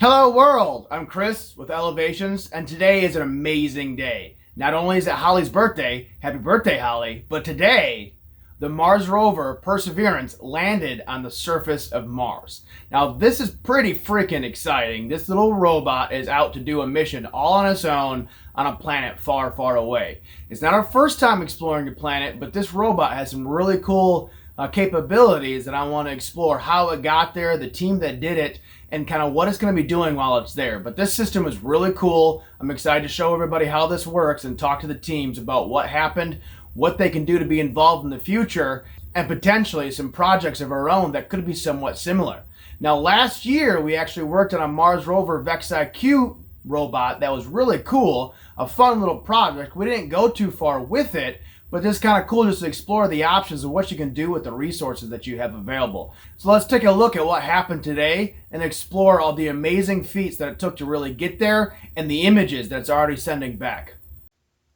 Hello world, I'm Chris with Elevations, and today is an amazing day. Not only is it Holly's birthday, happy birthday Holly, but today the Mars rover Perseverance landed on the surface of Mars. Now this is pretty freaking exciting. This little robot is out to do a mission all on its own on a planet far, far away. It's not our first time exploring the planet, but this robot has some really cool capabilities that I want to explore how it got there, the team that did it, and kind of what it's going to be doing while it's there. But this system is really cool. I'm excited to show everybody how this works and talk to the teams about what happened, what they can do to be involved in the future, and potentially some projects of our own that could be somewhat similar. Now, last year we actually worked on a Mars rover VexIQ robot that was really cool, a fun little project. We didn't go too far with it, but it's kind of cool just to explore the options of what you can do with the resources that you have available. So let's take a look at what happened today and explore all the amazing feats that it took to really get there and the images that it's already sending back.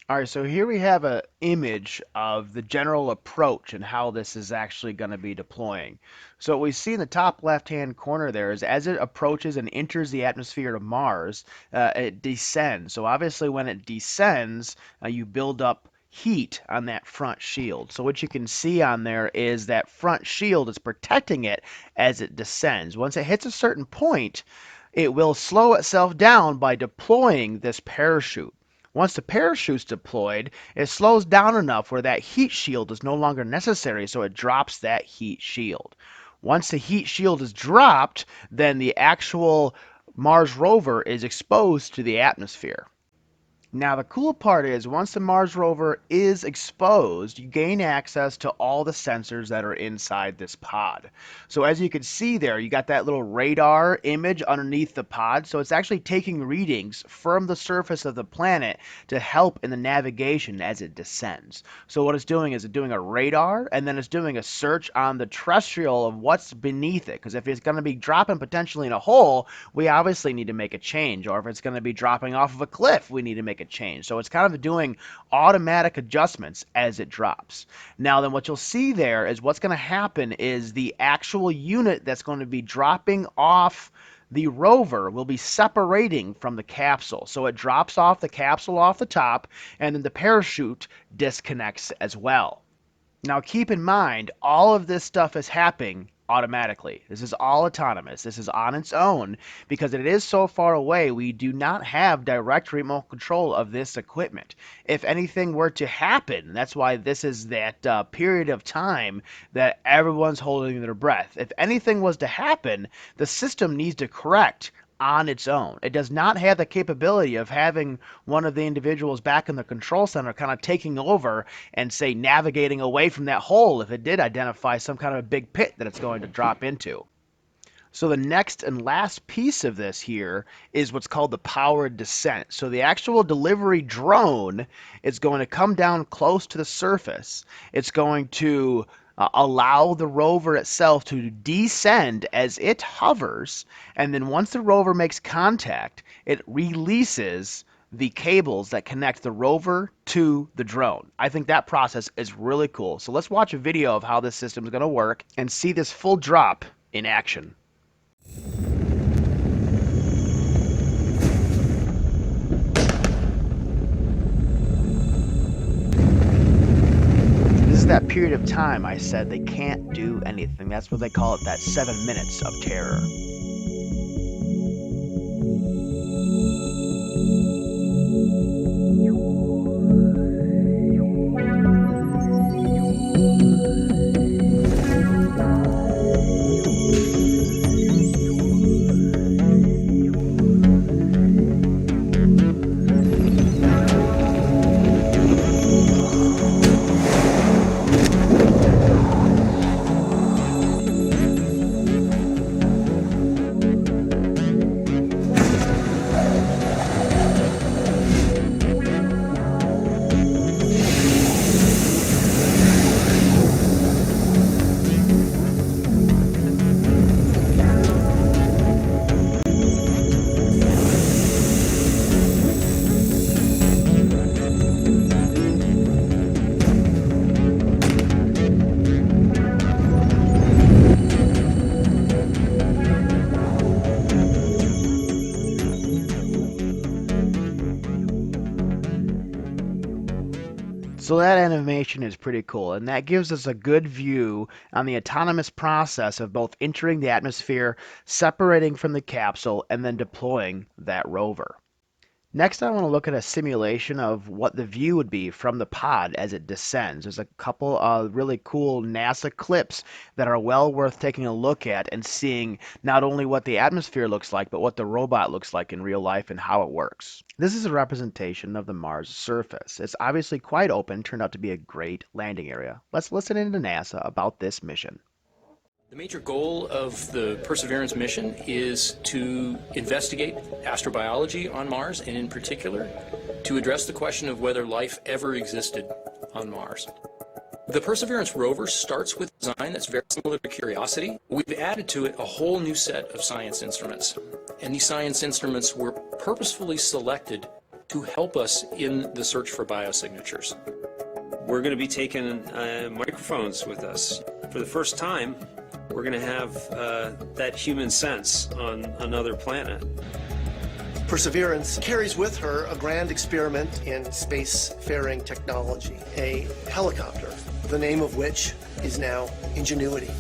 All right, so here we have an image of the general approach and how this is actually going to be deploying. So what we see in the top left-hand corner there is as it approaches and enters the atmosphere of Mars, it descends. So obviously when it descends, you build up heat on that front shield. So what you can see on there is that front shield is protecting it as it descends. Once it hits a certain point, it will slow itself down by deploying this parachute. Once the parachute's deployed, it slows down enough where that heat shield is no longer necessary, so it drops that heat shield. Once the heat shield is dropped, then the actual Mars rover is exposed to the atmosphere. Now, the cool part is once the Mars rover is exposed, you gain access to all the sensors that are inside this pod. So as you can see there, you got that little radar image underneath the pod. So it's actually taking readings from the surface of the planet to help in the navigation as it descends. So what it's doing is it's doing a radar, and then it's doing a search on the terrestrial of what's beneath it. Because if it's going to be dropping potentially in a hole, we obviously need to make a change. Or if it's going to be dropping off of a cliff, we need to make a change. So it's kind of doing automatic adjustments as it drops. Now then what you'll see there is what's going to happen is the actual unit that's going to be dropping off the rover will be separating from the capsule. So it drops off the capsule off the top, and then the parachute disconnects as well. Now keep in mind, all of this stuff is happening automatically. This is all autonomous. This is on its own because it is so far away. We do not have direct remote control of this equipment. If anything were to happen, that's why this is that period of time that everyone's holding their breath. If anything was to happen, the system needs to correct on its own. It does not have the capability of having one of the individuals back in the control center kind of taking over and, say, navigating away from that hole if it did identify some kind of a big pit that it's going to drop into. So the next and last piece of this here is what's called the powered descent. So the actual delivery drone is going to come down close to the surface. It's going to allow the rover itself to descend as it hovers, and then once the rover makes contact, it releases the cables that connect the rover to the drone. I think that process is really cool. So let's watch a video of how this system is going to work and see this full drop in action. This is that period of time I said they can't do anything. That's what they call it, that 7 minutes of terror. So that animation is pretty cool, and that gives us a good view on the autonomous process of both entering the atmosphere, separating from the capsule, and then deploying that rover. Next, I want to look at a simulation of what the view would be from the pod as it descends. There's a couple of really cool NASA clips that are well worth taking a look at and seeing not only what the atmosphere looks like, but what the robot looks like in real life and how it works. This is a representation of the Mars surface. It's obviously quite open, turned out to be a great landing area. Let's listen in to NASA about this mission. The major goal of the Perseverance mission is to investigate astrobiology on Mars, and in particular, to address the question of whether life ever existed on Mars. The Perseverance rover starts with a design that's very similar to Curiosity. We've added to it a whole new set of science instruments, and these science instruments were purposefully selected to help us in the search for biosignatures. We're going to be taking microphones with us. For the first time, we're going to have that human sense on another planet. Perseverance carries with her a grand experiment in spacefaring technology, a helicopter, the name of which is now Ingenuity.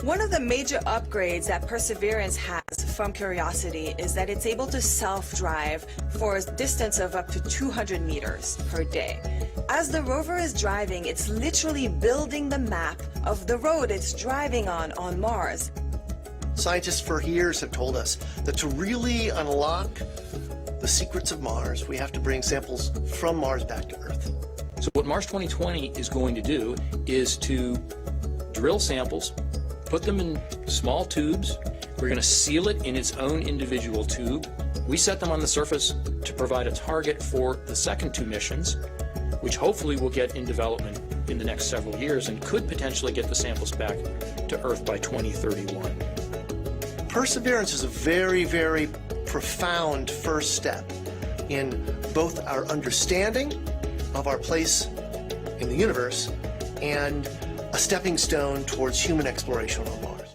One of the major upgrades that Perseverance has from Curiosity is that it's able to self-drive for a distance of up to 200 meters per day. As the rover is driving, it's literally building the map of the road it's driving on Mars. Scientists for years have told us that to really unlock the secrets of Mars, we have to bring samples from Mars back to Earth. So what Mars 2020 is going to do is to drill samples, put them in small tubes. We're going to seal it in its own individual tube. We set them on the surface to provide a target for the second two missions, which hopefully will get in development in the next several years and could potentially get the samples back to Earth by 2031. Perseverance is a very, very profound first step in both our understanding of our place in the universe and a stepping stone towards human exploration on Mars.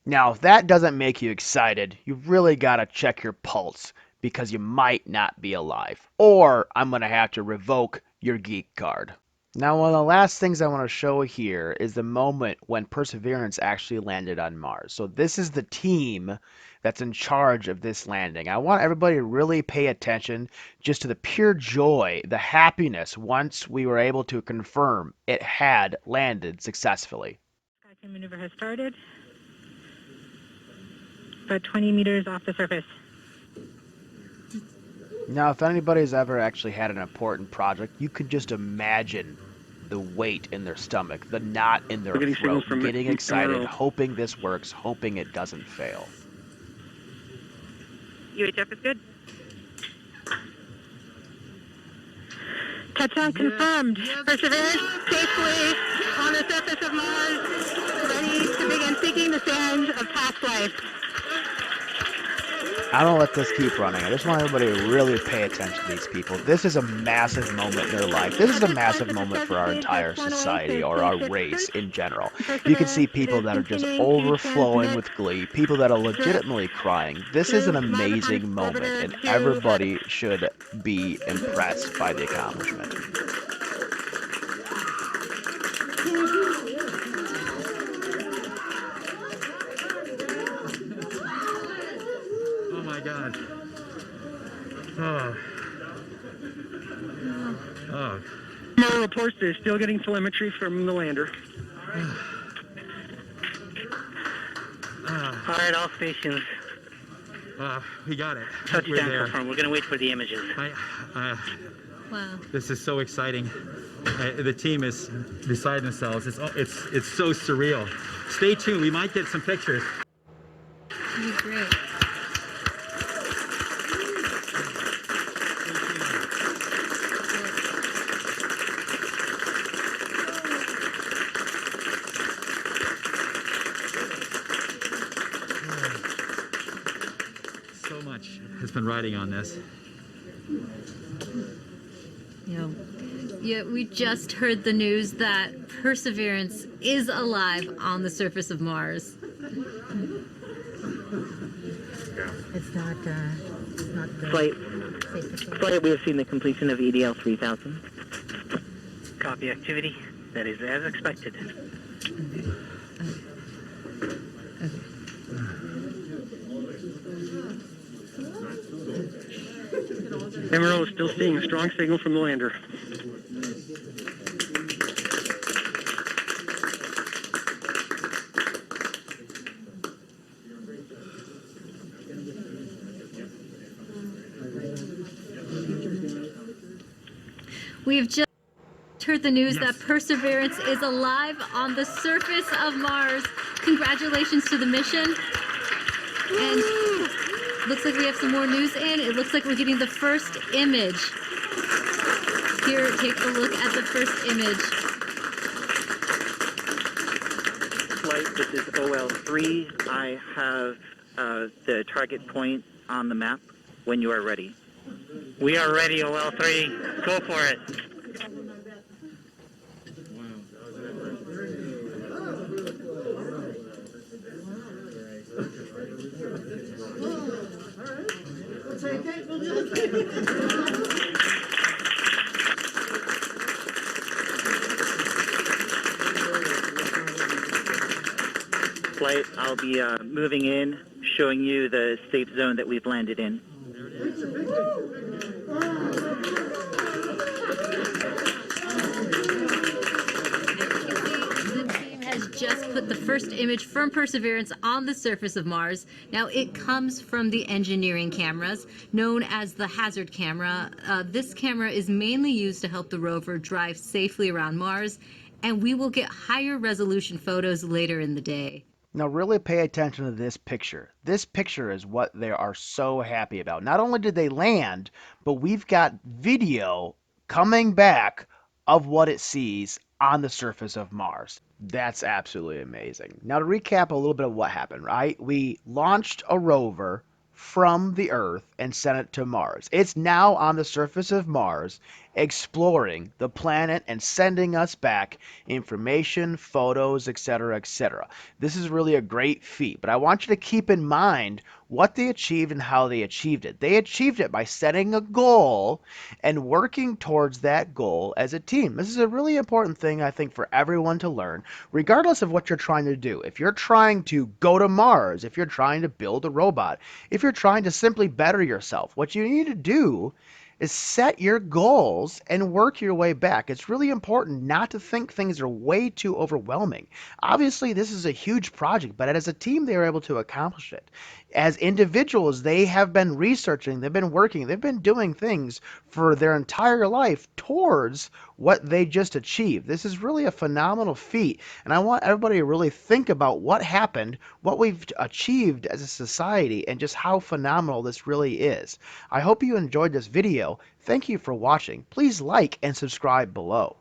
Now, if that doesn't make you excited, you've really got to check your pulse because you might not be alive. Or I'm going to have to revoke your geek card. Now, one of the last things I want to show here is the moment when Perseverance actually landed on Mars. So this is the team that's in charge of this landing. I want everybody to really pay attention just to the pure joy, the happiness once we were able to confirm it had landed successfully. Skytrain maneuver has started. About 20 meters off the surface. Now, if anybody's ever actually had an important project, you could just imagine the weight in their stomach, the knot in their throat, getting excited, hoping this works, hoping it doesn't fail. UHF is good. Touchdown confirmed. Perseverance safely on the surface of Mars, ready to begin seeking the sands of past life. I don't let this keep running. I just want everybody to really pay attention to these people. This is a massive moment in their life. This is a massive moment for our entire society or our race in general. You can see people that are just overflowing with glee, people that are legitimately crying. This is an amazing moment, and everybody should be impressed by the accomplishment. God. Oh. Oh. No reports, they're still getting telemetry from the lander. All right, all stations. We got it. Touchdown confirmed. We're going to wait for the images. Wow. This is so exciting. The team is beside themselves. It's so surreal. Stay tuned. We might get some pictures. Great. So much has been riding on this. Yeah, we just heard the news that Perseverance is alive on the surface of Mars. It's not good. Flight, we have seen the completion of EDL 3000. Copy activity. That is as expected. MRO is still seeing a strong signal from the lander. We have just heard the news that Perseverance is alive on the surface of Mars. Congratulations to the mission. And looks like we have some more news in. It looks like we're getting the first image. Here, take a look at the first image. Flight, this is OL3. I have the target point on the map when you are ready. We are ready, OL3. Go for it. Flight, I'll be moving in, showing you the safe zone that we've landed in. Just put the first image from Perseverance on the surface of Mars. Now it comes from the engineering cameras known as the hazard camera. This camera is mainly used to help the rover drive safely around Mars, and we will get higher resolution photos later in the day. Now really pay attention to this picture. This picture is what they are so happy about. Not only did they land, but we've got video coming back of what it sees on the surface of Mars. That's absolutely amazing. Now to recap a little bit of what happened, right? We launched a rover from the Earth and sent it to Mars. It's now on the surface of Mars, exploring the planet and sending us back information, photos, etc., etc. This is really a great feat, but I want you to keep in mind what they achieved and how they achieved it. They achieved it by setting a goal and working towards that goal as a team. This is a really important thing, I think, for everyone to learn, regardless of what you're trying to do. If you're trying to go to Mars, if you're trying to build a robot, if you're trying to simply better yourself, what you need to do is set your goals and work your way back. It's really important not to think things are way too overwhelming. Obviously, this is a huge project, but as a team, they were able to accomplish it. As individuals, they have been researching, they've been working, they've been doing things for their entire life towards what they just achieved. This is really a phenomenal feat, and I want everybody to really think about what happened, what we've achieved as a society, and just how phenomenal this really is. I hope you enjoyed this video. Thank you for watching. Please like and subscribe below.